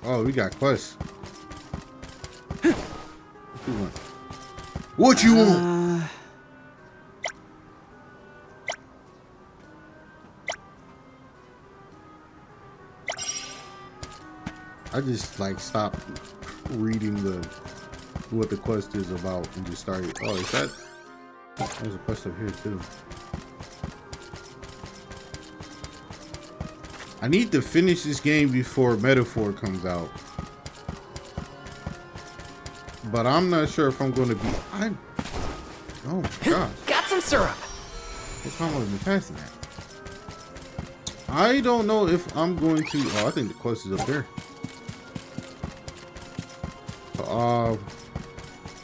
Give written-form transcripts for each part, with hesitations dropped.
Oh, we got quests. What you want? What you want? I just like stopped reading what the quest is about and just started. Oh, is that? There's a quest up here too. I need to finish this game before Metaphor comes out, but I'm not sure if I'm going to be. Oh my gosh! Got some syrup. What's wrong with me passing that? I don't know if I'm going to. Oh, I think the quest is up there.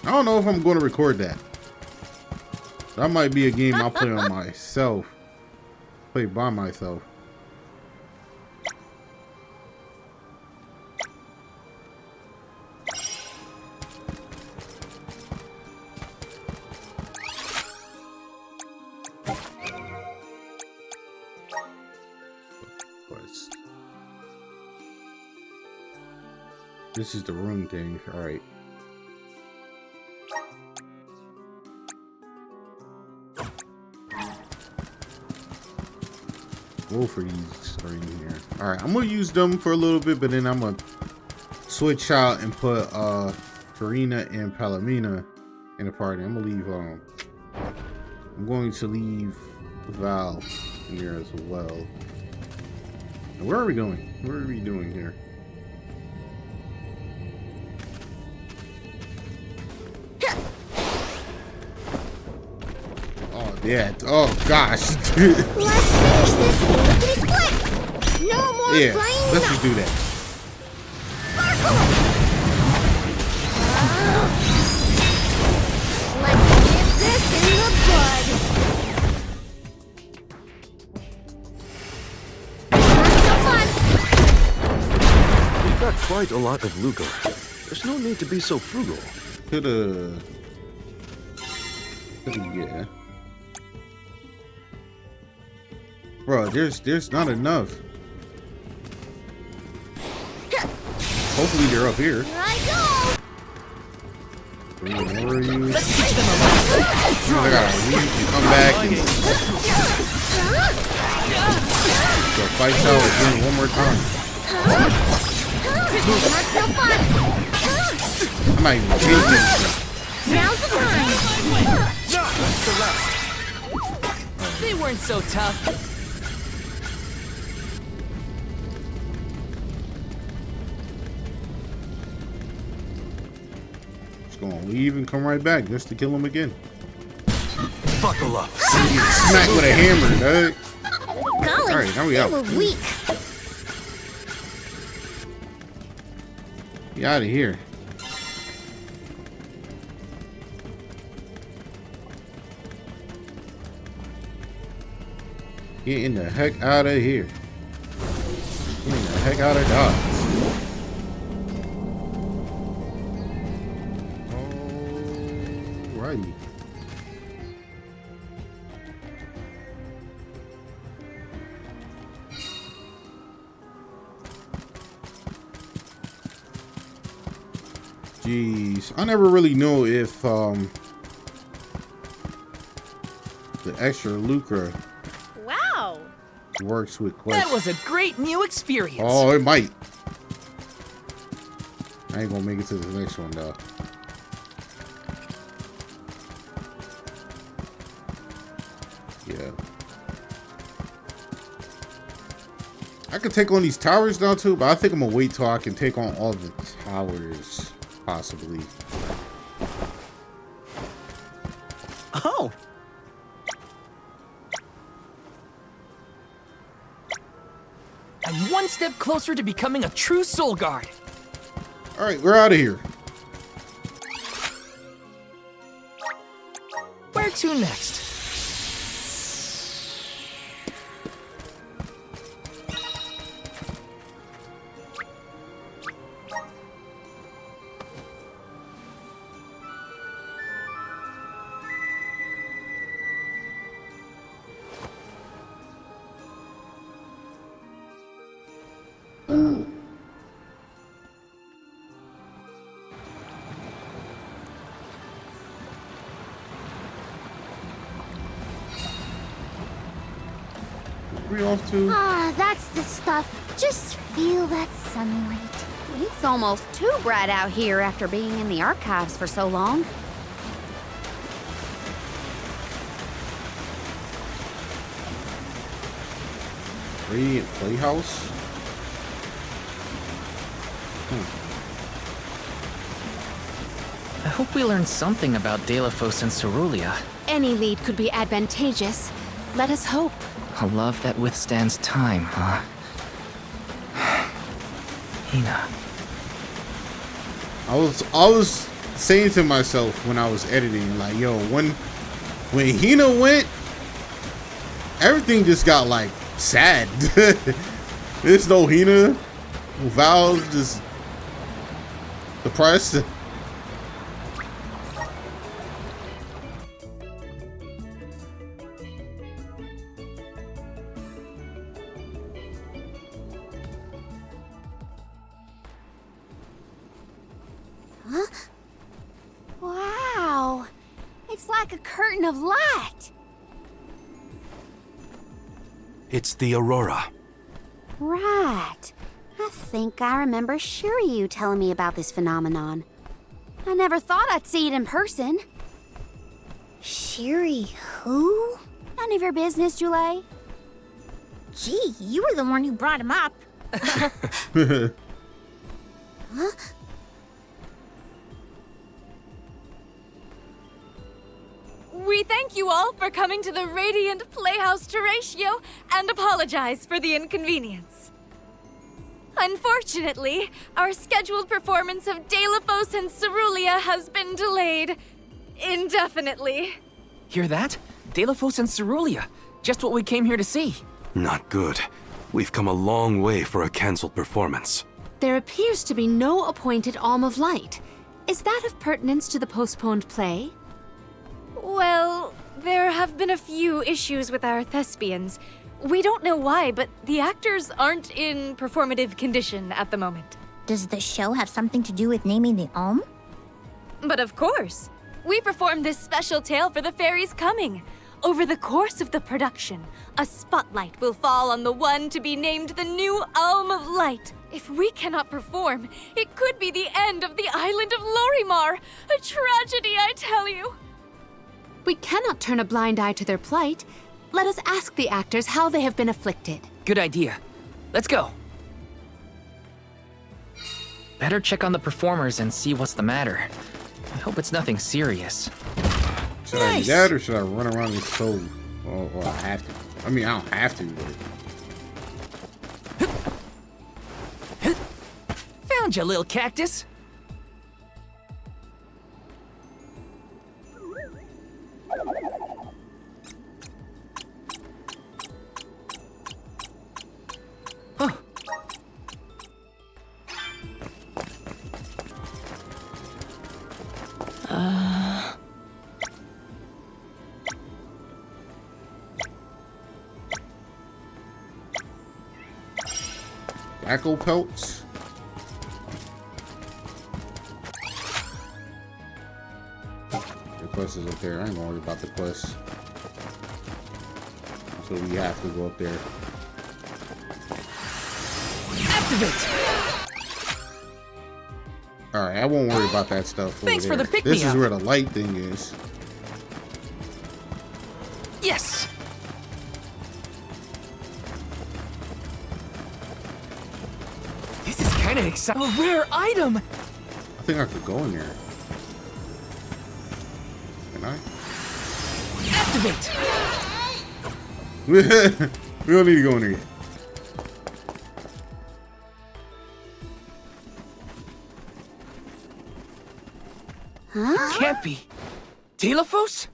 I don't know if I'm going to record that. That might be a game I'll play on myself. Play by myself. This is the room thing. All right. Both of these are in here. All right, I'm gonna use them for a little bit, but then I'm gonna switch out and put Karina and Palomina in the party. I'm going to leave Val in here as well. Now, where are we going? What are we doing here? Yeah. Oh gosh. Let's finish this lickety split. No more playing. Let's just do that. Sparkle. Let's nip this in the bud. We've got quite a lot of Luca. There's no need to be so frugal. Coulda, yeah. Bro, there's not enough. Hopefully they're up here. Here I go. Where are you? Let's teach them a lesson. I gotta leave and come back and go fight out again one more time. I'm not even changing this. Now's the time. They weren't so tough. Just gonna leave and come right back just to kill him again. Buckle up. Smack with a hammer, dog. Golly, Alright, now we out. they were weak. Get out of here. Getting the heck out of here. Getting the heck out of Dodge. Alrighty. Jeez, I never really know if the extra lucre works with quests. That was a great new experience. Oh, it might. I ain't gonna make it to the next one though. Yeah. I could take on these towers now too, but I think I'm gonna wait till I can take on all the towers, possibly. Oh. I'm one step closer to becoming a true soul guard. All right, we're out of here. Where to next? We off to? Ah, that's the stuff. Just feel that sunlight. It's almost too bright out here after being in the archives for so long. Radiant Playhouse? I hope we learn something about Delphos and Cerulean. Any lead could be advantageous. Let us hope. A love that withstands time, huh? Hina. I was saying to myself when I was editing, like, yo, when Hina went, everything just got like sad. There's no Hina. Val's just depressed. Wow. It's like a curtain of light. It's the Aurora. Right. I think I remember Shiryu telling me about this phenomenon. I never thought I'd see it in person. Shiri who? None of your business, Jule. Gee, you were the one who brought him up. Huh? We thank you all for coming to the Radiant Playhouse Terratio and apologize for the inconvenience. Unfortunately, our scheduled performance of Delphos and Cerulean has been delayed indefinitely. Hear that? Delphos and Cerulean. Just what we came here to see. Not good. We've come a long way for a cancelled performance. There appears to be no appointed Alm of Light. Is that of pertinence to the postponed play? Well, there have been a few issues with our thespians. We don't know why, but the actors aren't in performative condition at the moment. Does the show have something to do with naming the Alm? But of course, we performed this special tale for the fairies coming. Over the course of the production, a spotlight will fall on the one to be named the new Alm of Light. If we cannot perform, it could be the end of the island of Lorimar. A tragedy, I tell you. We cannot turn a blind eye to their plight. Let us ask the actors how they have been afflicted. Good idea. Let's go. Better check on the performers and see what's the matter. I hope it's nothing serious. Should I do that or should I run around with stove? Well, I have to. I mean, I don't have to, but... Found you, little cactus. Huh. Echo pelts. The quest is up there. I ain't gonna worry about the quest. So we have to go up there. Activate! Alright, I won't worry about that stuff. Thanks over for there. the pick-me-up. This is where the light thing is. Yes! This is kind of exciting. A rare item! I think I could go in there. Can I? Activate! We don't need to go in there yet. Huh? Can't be. Delphos?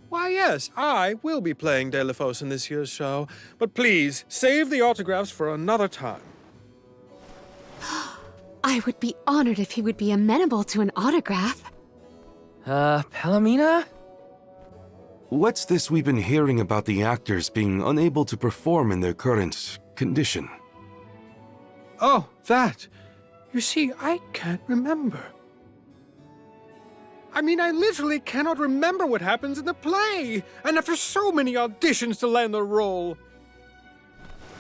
Why, yes, I will be playing Delphos in this year's show, but please save the autographs for another time. I would be honored if he would be amenable to an autograph. Palomina? What's this we've been hearing about the actors being unable to perform in their current condition? Oh, that. You see, I can't remember. I mean, I literally cannot remember what happens in the play. And after so many auditions to land the role.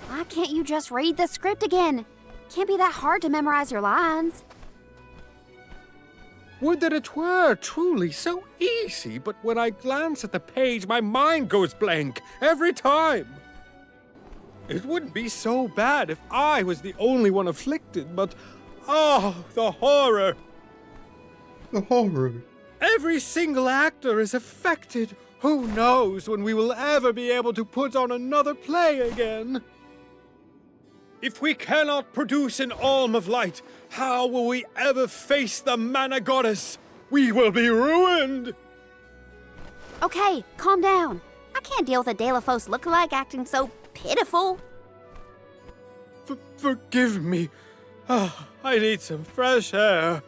Why can't you just read the script again? Can't be that hard to memorize your lines. Would that it were truly so easy, but when I glance at the page, my mind goes blank every time. It wouldn't be so bad if I was the only one afflicted, but oh, the horror. The horror. Every single actor is affected. Who knows when we will ever be able to put on another play again? If we cannot produce an Alm of Light, how will we ever face the Mana Goddess? We will be ruined! Okay, calm down. I can't deal with a Delafos lookalike acting so pitiful. Forgive me. Ah, I need some fresh air.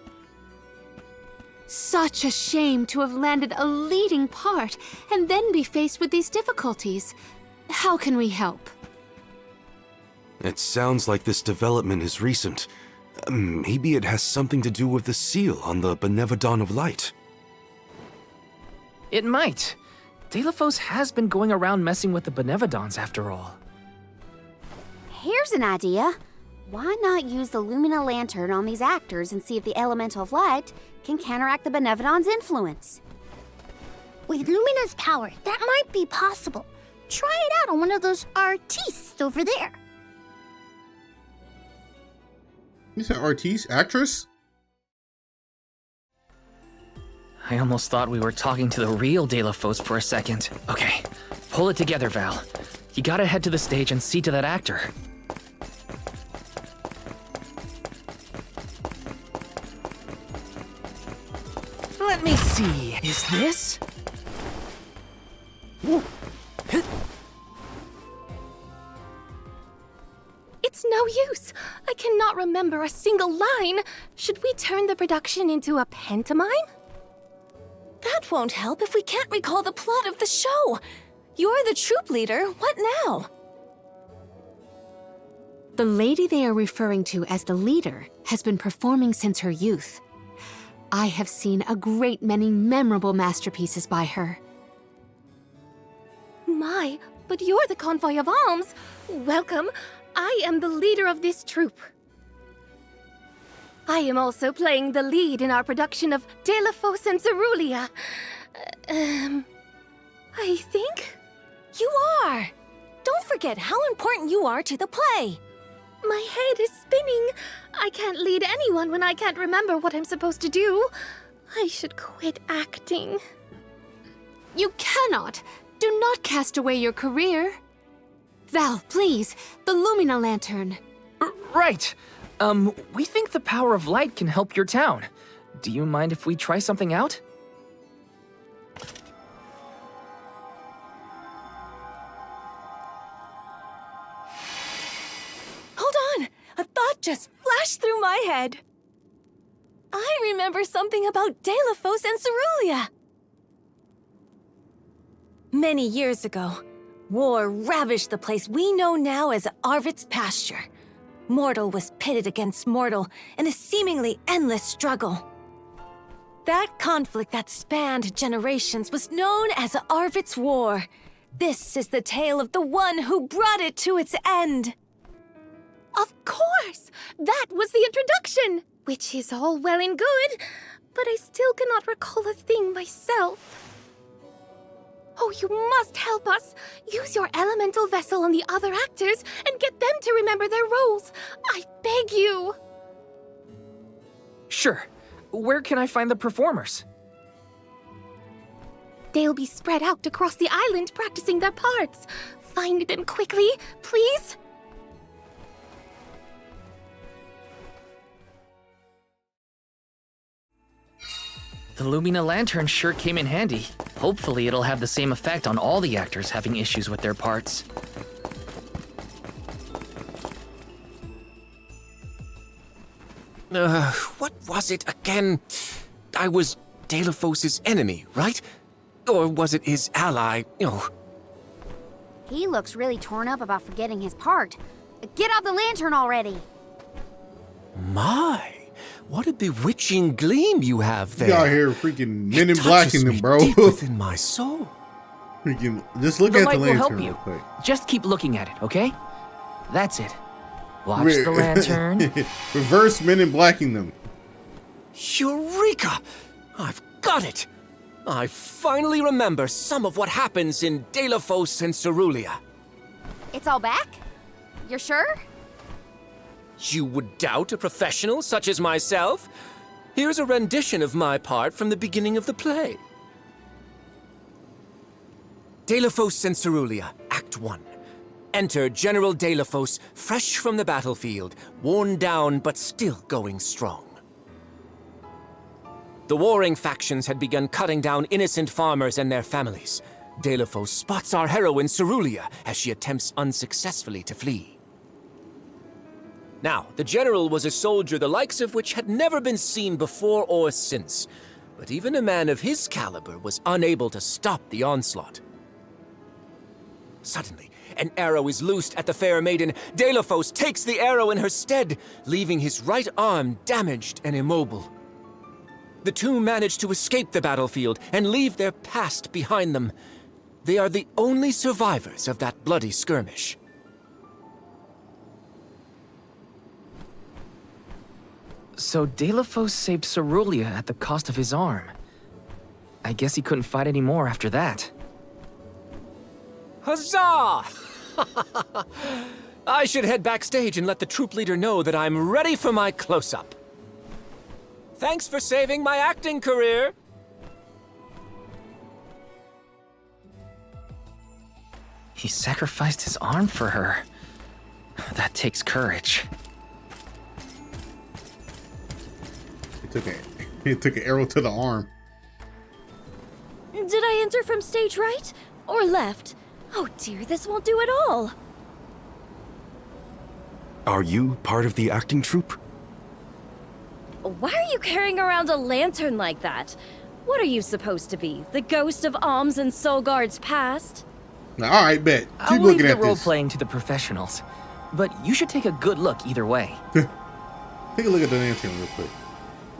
Such a shame to have landed a leading part and then be faced with these difficulties. How can we help? It sounds like this development is recent. Maybe it has something to do with the seal on the Benevodon of Light. It might. Delafos has been going around messing with the Benevodons after all. Here's an idea. Why not use the Lumina Lantern on these actors and see if the Elemental of Light can counteract the Benevodon's influence? With Lumina's power, that might be possible. Try it out on one of those artistes over there. You said artiste? Actress? I almost thought we were talking to the real Delafos for a second. Okay, pull it together, Val. You gotta head to the stage and see to that actor. Let me see. Is this? It's no use. I cannot remember a single line. Should we turn the production into a pantomime? That won't help if we can't recall the plot of the show. You're the troop leader. What now? The lady they are referring to as the leader has been performing since her youth. I have seen a great many memorable masterpieces by her. My, but you're the convoy of alms. Welcome. I am the leader of this troop. I am also playing the lead in our production of Delafos and Cerulean. I think? You are! Don't forget how important you are to the play. My head is spinning. I can't lead anyone when I can't remember what I'm supposed to do. I should quit acting. You cannot! Do not cast away your career. Val, please, the Lumina Lantern. Right. We think the power of light can help your town. Do you mind if we try something out? Hold on! A thought just flashed through my head. I remember something about Delafos and Cerulean. Many years ago, war ravaged the place we know now as Arvid's pasture. Mortal was pitted against mortal in a seemingly endless struggle. That conflict that spanned generations was known as Arvid's War. This is the tale of the one who brought it to its end. Of course! That was the introduction! Which is all well and good, but I still cannot recall a thing myself. Oh, you must help us! Use your elemental vessel on the other actors and get them to remember their roles! I beg you! Sure. Where can I find the performers? They'll be spread out across the island practicing their parts. Find them quickly, please! The Lumina Lantern sure came in handy. Hopefully it'll have the same effect on all the actors having issues with their parts. What was it again? I was Delafos' enemy, right? Or was it his ally? Oh, He looks really torn up about forgetting his part. Get out the lantern already! my! what a bewitching gleam you have there. You out here freaking men in It blacking touches them, me bro. deep within my soul. Freaking, just look The at light the will lantern help real you. quick. Just keep looking at it, okay? That's it. Watch the lantern. Reverse men in blacking them. Eureka! I've got it! I finally remember some of what happens in Delafos and Cerulia. It's all back? You're sure? You would doubt a professional such as myself? Here's a rendition of my part from the beginning of the play. Delafos and Cerulia, Act 1. Enter General Delafos, fresh from the battlefield, worn down but still going strong. The warring factions had begun cutting down innocent farmers and their families. Delafos spots our heroine Cerulia as she attempts unsuccessfully to flee. Now, the general was a soldier the likes of which had never been seen before or since, but even a man of his caliber was unable to stop the onslaught. Suddenly, an arrow is loosed at the fair maiden. Delafos takes the arrow in her stead, leaving his right arm damaged and immobile. The two manage to escape the battlefield and leave their past behind them. They are the only survivors of that bloody skirmish. So Delafos saved Cerulia at the cost of his arm. I guess he couldn't fight anymore after that. Huzzah! I should head backstage and let the troop leader know that I'm ready for my close-up. Thanks for saving my acting career. He sacrificed his arm for her. That takes courage. He took an arrow to the arm. Did I enter from stage right or left? Oh dear, this won't do at all. Are you part of the acting troupe? Why are you carrying around a lantern like that? What are you supposed to be? The ghost of Alms and Solgard's past? All right, bet. Keep I'll leave looking the at role this. playing to the professionals, but you should take a good look either way. Take a look at the lantern real quick.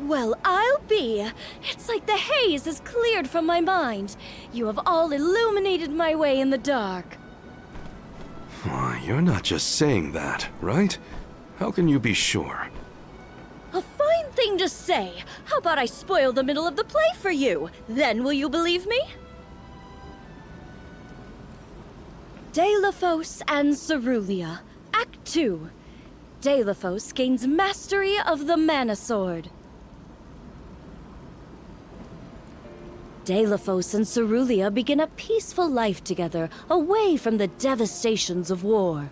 Well, I'll be. It's like the haze is cleared from my mind. You have all illuminated my way in the dark. Why, you're not just saying that, right? How can you be sure? A fine thing to say. How about I spoil the middle of the play for you? Then will you believe me? Delafos and Cerulia, Act 2. Delafos gains mastery of the Mana Sword. Delafos and Cerulia begin a peaceful life together, away from the devastations of war.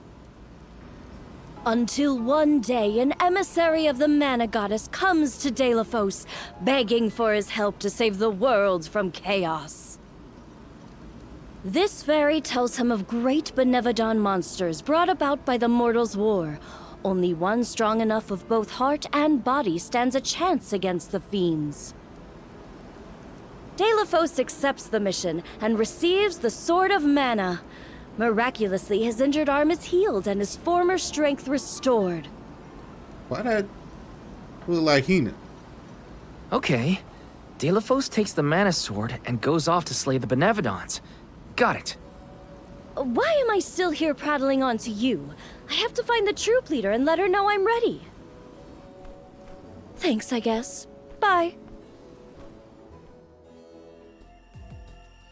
Until one day, an emissary of the Mana Goddess comes to Delafos, begging for his help to save the world from chaos. This fairy tells him of great Benevodon monsters brought about by the Mortals' War. Only one strong enough of both heart and body stands a chance against the fiends. Delafos accepts the mission and receives the Sword of Mana. Miraculously, his injured arm is healed and his former strength restored. Why that look like Hina? Okay. Delafos takes the Mana Sword and goes off to slay the Benevodons. Got it. Why am I still here prattling on to you? I have to find the troop leader and let her know I'm ready. Thanks, I guess. Bye.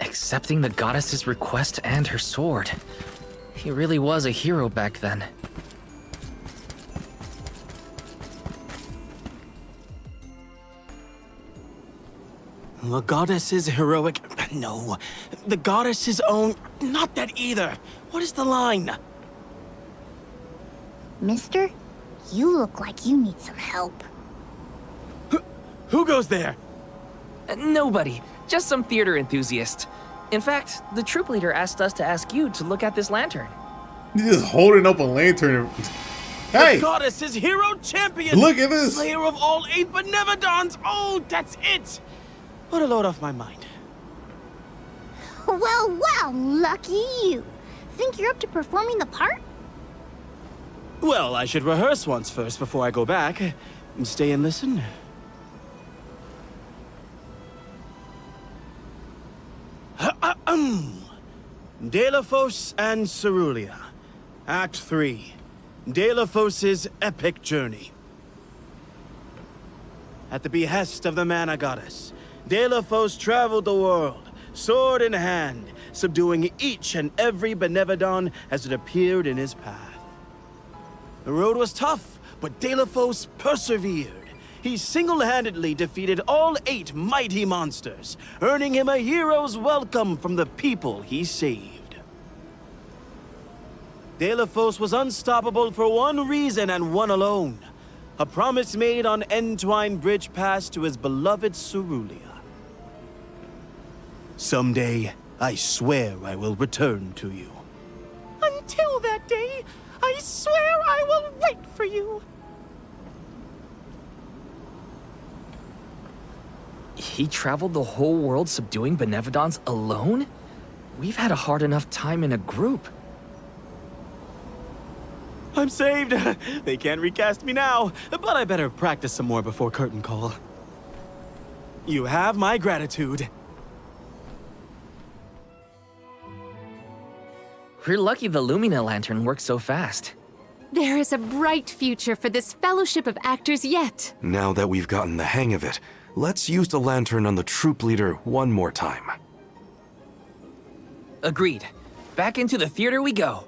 Accepting the goddess's request and her sword. He really was a hero back then. The goddess's heroic... No. The goddess's own... Not that either. What is the line? Mister, you look like you need some help. Who goes there? Nobody. Just some theater enthusiast. In fact, the troop leader asked us to ask you to look at this lantern. He's just holding up a lantern. Hey! The goddess's hero champion! Look at this! Slayer of all 8 Benevodons! Oh, that's it! What a load off my mind. Well, well, lucky you. Think you're up to performing the part? Well, I should rehearse once first before I go back. Stay and listen. Delafos and Cerulia. Act 3. Delafos' epic journey. At the behest of the Mana Goddess, Delafos traveled the world, sword in hand, subduing each and every Benevodon as it appeared in his path. The road was tough, but Delafos persevered. He single-handedly defeated all 8 mighty monsters, earning him a hero's welcome from the people he saved. Delafos was unstoppable for one reason and one alone. A promise made on Entwine Bridge Pass to his beloved Cerulia. Someday, I swear I will return to you. Until that day, I swear I will wait for you. He traveled the whole world subduing Benevodons alone? We've had a hard enough time in a group. I'm saved. They can't recast me now, but I better practice some more before curtain call. You have my gratitude. We're lucky the Lumina lantern works so fast. There is a bright future for this fellowship of actors yet. Now that we've gotten the hang of it, let's use the lantern on the troop leader one more time. Agreed. Back into the theater we go.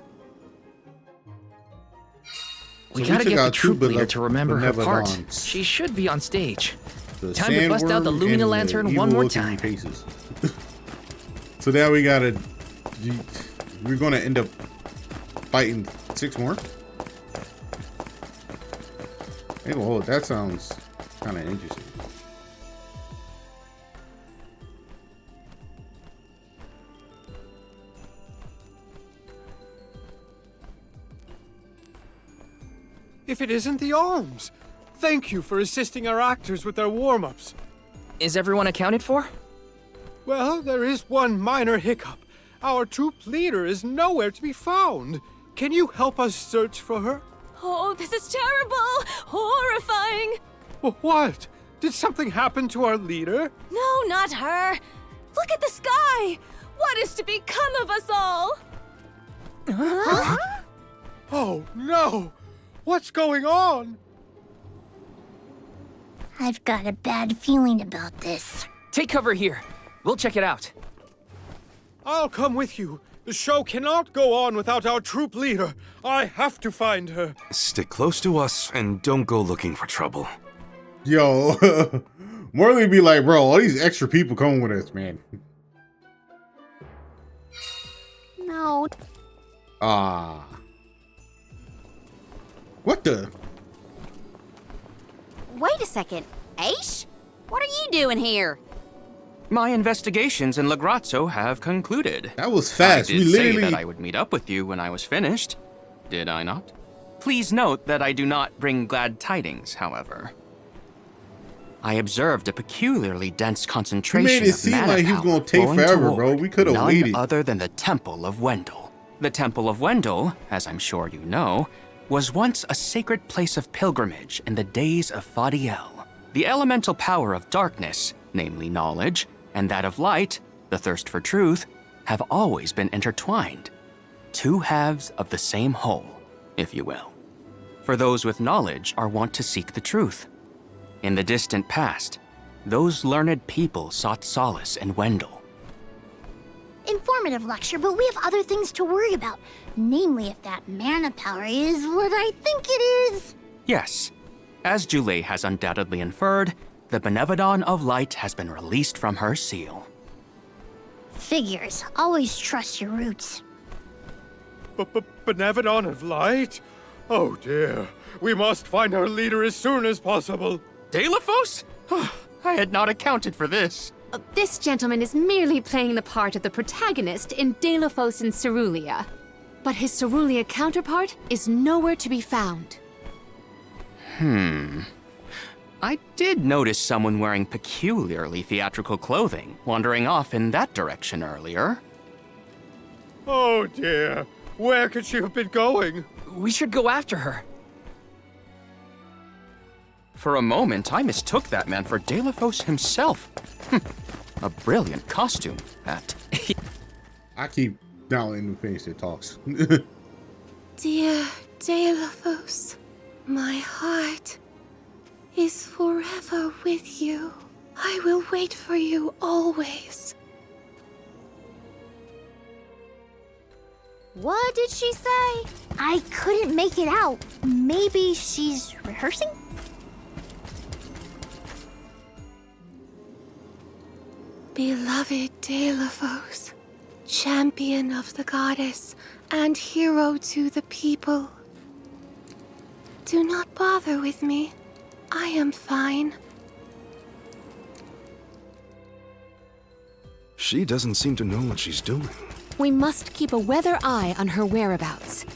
We So gotta took get the out troop two leader to remember her part. Benevolons. She should be on stage. The Time to bust out the sandworm Lumina and lantern the one more evil-looking time. Faces. So now we gotta. We're gonna end up fighting 6 more. Hey, well, that sounds kind of interesting. If it isn't the arms! Thank you for assisting our actors with their warm-ups. Is everyone accounted for? Well, there is one minor hiccup. Our troop leader is nowhere to be found. Can you help us search for her? Oh, this is terrible! Horrifying! What? Did something happen to our leader? No, not her! Look at the sky! What is to become of us all? Oh, no! What's going on? I've got a bad feeling about this. Take cover here. We'll check it out. I'll come with you. The show cannot go on without our troop leader. I have to find her. Stick close to us and don't go looking for trouble. Yo, Morley be like, bro, all these extra people coming with us, man. No. Ah. What the? Wait a second. Aish? What are you doing here? My investigations in Lagrazzo have concluded. That was fast. I did say that I would meet up with you when I was finished. Did I not? Please note that I do not bring glad tidings, however. I observed a peculiarly dense concentration You made it of seem mana like he was power gonna take flowing forever, toward bro. We could have none waited. other than the Temple of Wendell. The Temple of Wendell, as I'm sure you know, was once a sacred place of pilgrimage in the days of Fadiel. The elemental power of darkness, namely knowledge, and that of light, the thirst for truth, have always been intertwined. 2 halves of the same whole, if you will. For those with knowledge are wont to seek the truth. In the distant past, those learned people sought solace in Wendell. Informative lecture, but we have other things to worry about. Namely, if that mana power is what I think it is. Yes, as Julie has undoubtedly inferred, the Benevodon of Light has been released from her seal. Figures. Always trust your roots. Benevodon of Light? Oh dear. We must find our leader as soon as possible. Delafos? I had not accounted for this. This gentleman is merely playing the part of the protagonist in Delafos and Cerulia. But his Cerulia counterpart is nowhere to be found. I did notice someone wearing peculiarly theatrical clothing wandering off in that direction earlier. Oh dear. Where could she have been going? We should go after her. For a moment, I mistook that man for Delaphos himself. A brilliant costume, that. I keep not letting him finish their talks. Dear Delaphos, my heart is forever with you. I will wait for you always. What did she say? I couldn't make it out. Maybe she's rehearsing? Beloved Delaphos, champion of the goddess and hero to the people. Do not bother with me. I am fine. She doesn't seem to know what she's doing. We must keep a weather eye on her whereabouts.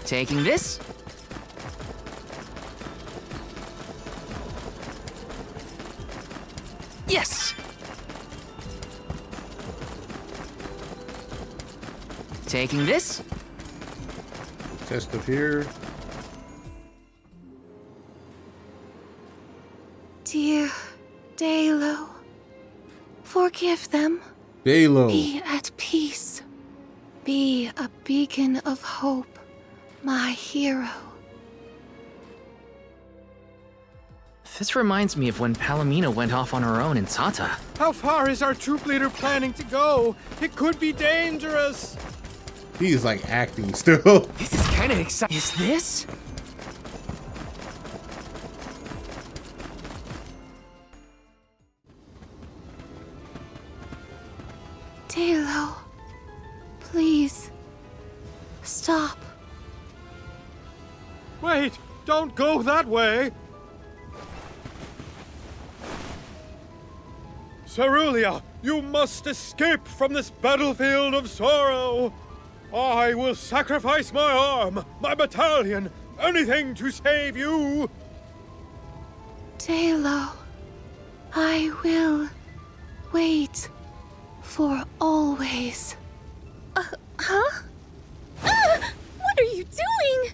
Taking this? Yes! Taking this? Test of here. Dear Dalo, forgive them. Dalo. Be at peace. Be a beacon of hope, my hero. This reminds me of when Palomino went off on her own in Tata. How far is our troop leader planning to go? It could be dangerous. He's like acting still. This is kind of exciting. Is this? Dalo, please, stop. Wait, don't go that way. Cerulia, you must escape from this battlefield of sorrow. I will sacrifice my arm, my battalion, anything to save you. Dalo, I will wait for always. Huh? What are you doing?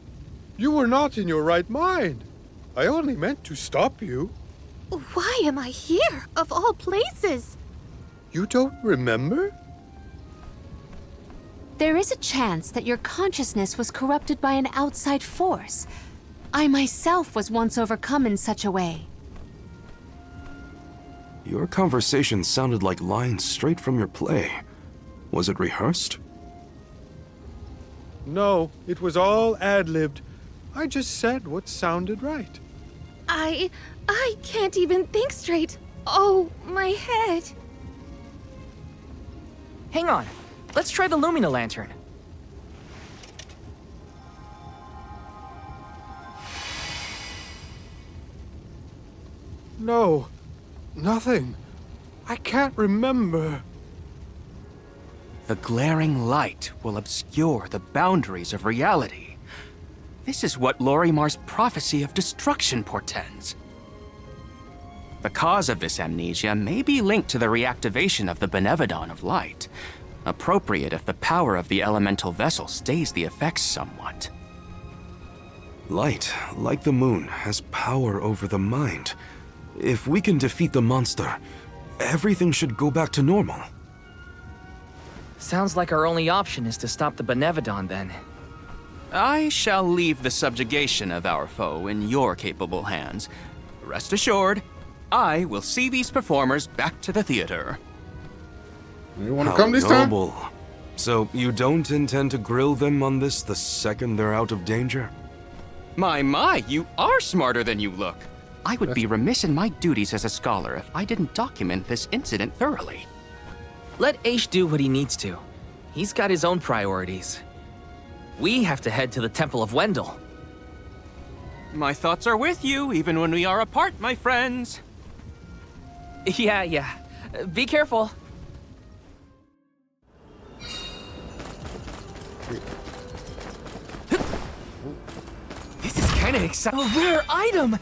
You were not in your right mind. I only meant to stop you. Why am I here, of all places? You don't remember? There is a chance that your consciousness was corrupted by an outside force. I myself was once overcome in such a way. Your conversation sounded like lines straight from your play. Was it rehearsed? No, it was all ad-libbed. I just said what sounded right. I can't even think straight. Oh, my head. Hang on. Let's try the Lumina Lantern. No, nothing. I can't remember. The glaring light will obscure the boundaries of reality. This is what Lorimar's prophecy of destruction portends. The cause of this amnesia may be linked to the reactivation of the Benevodon of Light, appropriate if the power of the elemental vessel stays the effects somewhat. Light, like the moon, has power over the mind. If we can defeat the monster, everything should go back to normal. Sounds like our only option is to stop the Benevodon then. I shall leave the subjugation of our foe in your capable hands. Rest assured, I will see these performers back to the theater. You want to come this time? Noble. So you don't intend to grill them on this the second they're out of danger? My, you are smarter than you look. I would be remiss in my duties as a scholar if I didn't document this incident thoroughly. Let Aish do what he needs to. He's got his own priorities. We have to head to the Temple of Wendell. My thoughts are with you, even when we are apart, my friends. Yeah. Be careful. This is kind of exciting. A rare item!